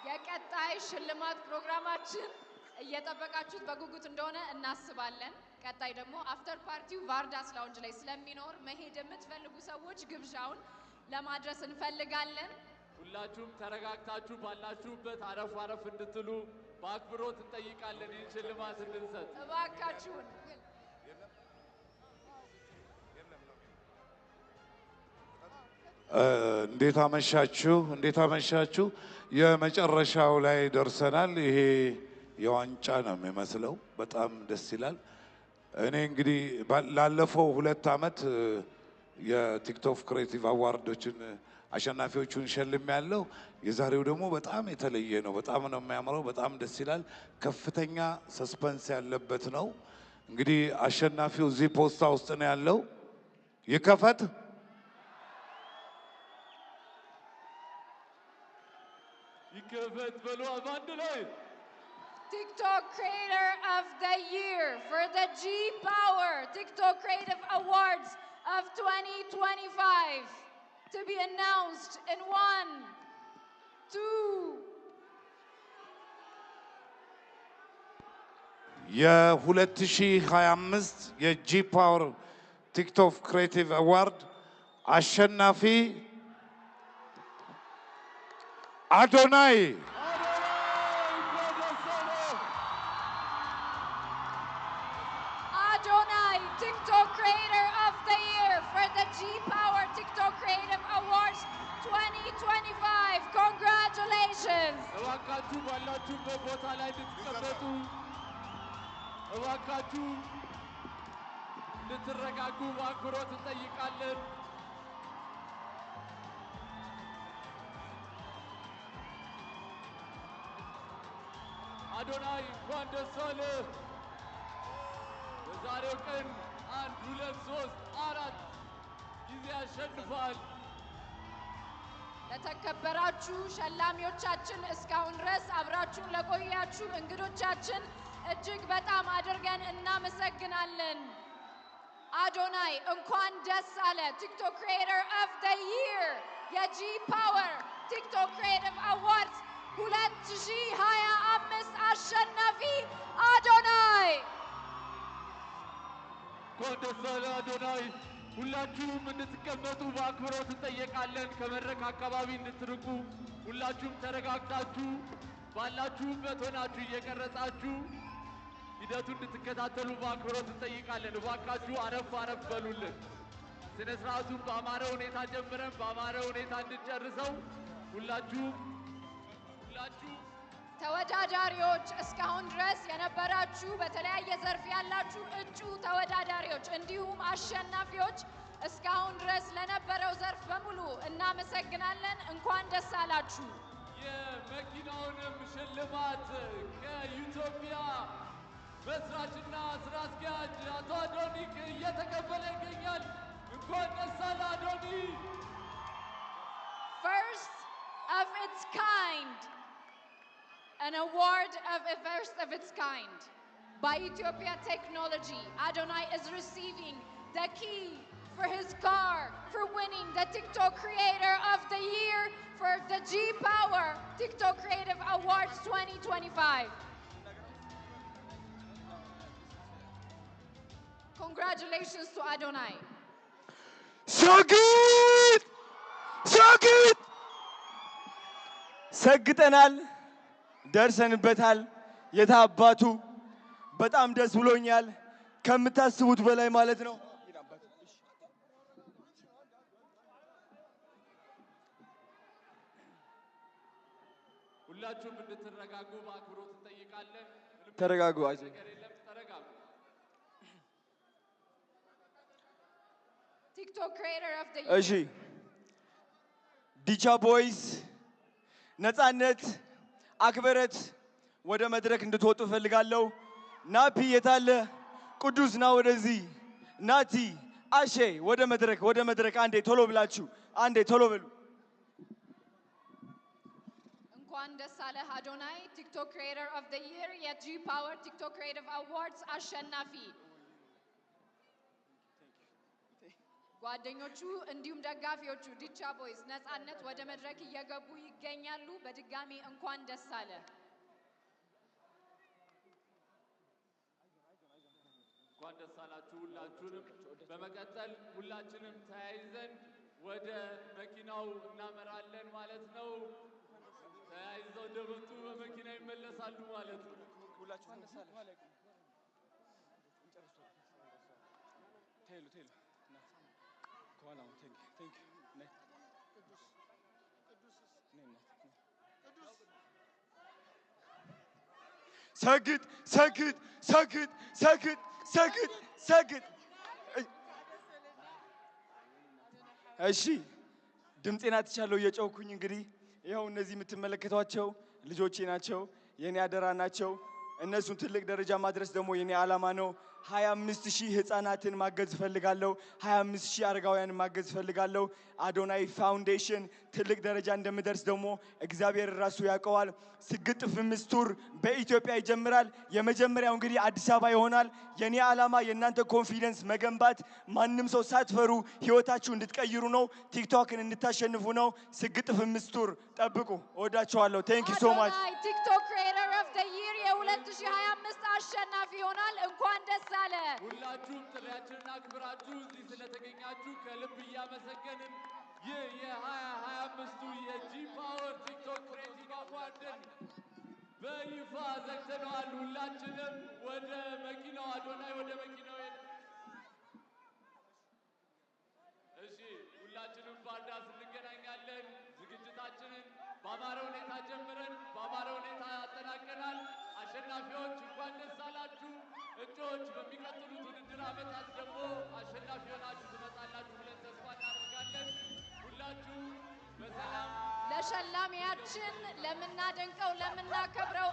የቀጣይ ሽልማት ፕሮግራማችን እየጠበቃችሁት በጉጉት እንደሆነ እናስባለን። ቀጣይ ደግሞ አፍተር ፓርቲው ቫርዳስ ላውንጅ ላይ ስለሚኖር መሄድ የምትፈልጉ ሰዎች ግብዣውን ለማድረስ እንፈልጋለን። ሁላችሁም ተረጋግታችሁ ባላችሁበት አረፍ አረፍ እንድትሉ በአክብሮት እንጠይቃለን። ይህን ሽልማት እንድንሰጥ እባካችሁን። እንዴት አመሻችሁ? የመጨረሻው ላይ ደርሰናል። ይሄ የዋንጫ ነው የሚመስለው። በጣም ደስ ይላል። እኔ እንግዲህ ላለፈው 2 ዓመት የቲክቶክ ክሬቲቭ አዋርዶችን አሸናፊዎቹን ሸልም ያለው የዛሬው ደግሞ በጣም የተለየ ነው። በጣም ነው የሚያምረው። በጣም ደስ ይላል። ከፍተኛ ሰስፐንስ ያለበት ነው። እንግዲህ አሸናፊው እዚህ ፖስታ ውስጥ ነው ያለው። ይከፈት። ይከፈት በሉ አንድ ላይ TikTok Creator of the Year for the G Power TikTok Creative Awards of 2025 to be announced in 1, 2. የ2025 የጂ ፓወር ቲክቶክ ክሬቲቭ አዋርድ አሸናፊ አዶናይ TikTok Creator of the Year for the G Power TikTok Creative Awards 2025. Congratulations! እባካችሁ ባላችሁበት ቦታ ላይ እንድትቀመጡ እባካችሁ እንድትረጋጉ በአክብሮት እንጠይቃለን። አዶናይ እንኳን ደስ አለህ። በዛሬው ቀን 1 2 3 4 ጊዜ አሸንፏል። ለተከበራችሁ ሸላሚዎቻችን እስካሁን ድረስ አብራችሁን ለቆያችሁ እንግዶቻችን እጅግ በጣም አድርገን እናመሰግናለን። አዶናይ እንኳን ደስ አለ። ቲክቶክ ክሪኤተር ኦፍ ዘ ይር የጂ ፓወር ቲክቶክ ክሪኤቲቭ አዋርድስ 2025 አሸናፊ አዶናይ። እንኳን ደስ አለ አዶናይ። ሁላችሁም እንድትቀመጡ በአክብሮት እንጠይቃለን። ከመድረክ አካባቢ እንድትርቁ ሁላችሁም ተረጋግታችሁ ባላችሁበት ሆናችሁ እየቀረጻችሁ ሂደቱን እንድትከታተሉ በአክብሮት እንጠይቃለን። እባካችሁ አረፍ አረፍ በሉልን። ስነ ስርዓቱን በአማረ ሁኔታ ጀምረን በአማረ ሁኔታ እንድንጨርሰው ሁላችሁም ተወዳዳሪዎች እስካሁን ድረስ የነበራችሁ በተለያየ ዘርፍ ያላችሁ እጩ ተወዳዳሪዎች እንዲሁም አሸናፊዎች እስካሁን ድረስ ለነበረው ዘርፍ በሙሉ እናመሰግናለን። እንኳን ደስ አላችሁ። የመኪናውንም ሽልማት ከኢትዮጵያ መስራችና ስራ አስኪያጅ አቶ አዶኒክ እየተቀበለ ይገኛል። እንኳን ደስ አለ አዶኒ። First of its kind, an award of a first of its kind by Ethiopia Technology. Adonai is receiving the key for his car for winning the TikTok Creator of the Year for the G Power TikTok Creative Awards 2025. Congratulations to Adonai. Shagit! Shagit! ሰግጠናል፣ ደርሰንበታል። የታባቱ በጣም ደስ ብሎኛል፣ ከምታስቡት በላይ ማለት ነው። ሁላችሁም እንድትረጋጉ በአክብሮት እንጠይቃለን። ተረጋጉ። TikTok Creator of the Year. እሺ ዲቻ ቦይስ ነፃነት አክብረት ወደ መድረክ እንድትወጡ ፈልጋለሁ። ናፒ የታለ? ቅዱስ ና ወደዚህ። ናቲ አሼ ወደ መድረክ አንዴ ቶሎ ብላችሁ አንዴ ቶሎ በሉ። እንኳን ደስ አለህ አዶናይ ቲክቶክ ክሪኤተር ኦፍ ዘ ይር የጂ ፓወር ቲክቶክ ክሪኤቲቭ አዋርድስ አሸናፊ። ጓደኞቹ እንዲሁም ደጋፊዎቹ ዲቻ ቦይስ ነፃነት ወደ መድረክ እየገቡ ይገኛሉ። በድጋሚ እንኳን ደስ አለ። እንኳን ደስ አላችሁ ሁላችሁንም። በመቀጠል ሁላችንም ተያይዘን ወደ መኪናው እናመራለን ማለት ነው። ተያይዘው እንደመጡ በመኪና ይመለሳሉ ማለት ነው። ሁላችሁም ደስ አለ። ቴሉ ከኋላ ቴንክ ሰግጥ እሺ ድምጼን አትቻለሁ እየጮኩኝ እንግዲህ ይኸው እነዚህ የምትመለከቷቸው ልጆቼ ናቸው የኔ አደራ ናቸው እነሱን ትልቅ ደረጃ ማድረስ ደግሞ የኔ ዓላማ ነው 25000 ህፃናትን ማገዝ ፈልጋለሁ 25000 አረጋውያን ማገዝ ፈልጋለሁ አዶናይ ፋውንዴሽን ትልቅ ደረጃ እንደምደርስ ደግሞ እግዚአብሔር ራሱ ያውቀዋል ስግጥ ፍምስ ቱር በኢትዮጵያ ይጀምራል የመጀመሪያው እንግዲህ አዲስ አበባ ይሆናል የኔ ዓላማ የእናንተ ኮንፊደንስ መገንባት ማንንም ሰው ሳትፈሩ ህይወታችሁ እንድትቀይሩ ነው ቲክቶክን እንድታሸንፉ ነው ስግጥ ፍምስ ቱር ጠብቁ ወዳችኋለሁ ቴንክ ዩ ሶ ማች ቲክቶክ ክሬተር ኦፍ ዘ ይር የ2025 አሸናፊ ይሆናል እንኳን ደስ አለ ሁላችሁም ጥሪያችንን አክብራችሁ እዚህ ስለተገኛችሁ ከልብ እያመሰገንን ይህ የ2025ቱ የጂ ፓወር ቲክቶክ ክሬቲቭ አዋርድን በይፋ ዘግተነዋል ሁላችንም ወደ መኪናው አዶናይ ወደ መኪናው እሺ ሁላችንም ባርዳስ እንገናኛለን ዝግጅታችንን በአማረ ሁኔታ ጀምረን በአማረ ሁኔታ አጠናቀናል አሸናፊዎች እንኳን ደስ አላችሁ እጩዎች በሚቀጥሉት ውድድር ዓመታት ደግሞ አሸናፊ ሆናችሁ ትመጣላችሁ ብለን ተስፋ እናደርጋለን ሁላችሁ በሰላም ለሸላሚያችን ለምናደንቀው ለምናከብረው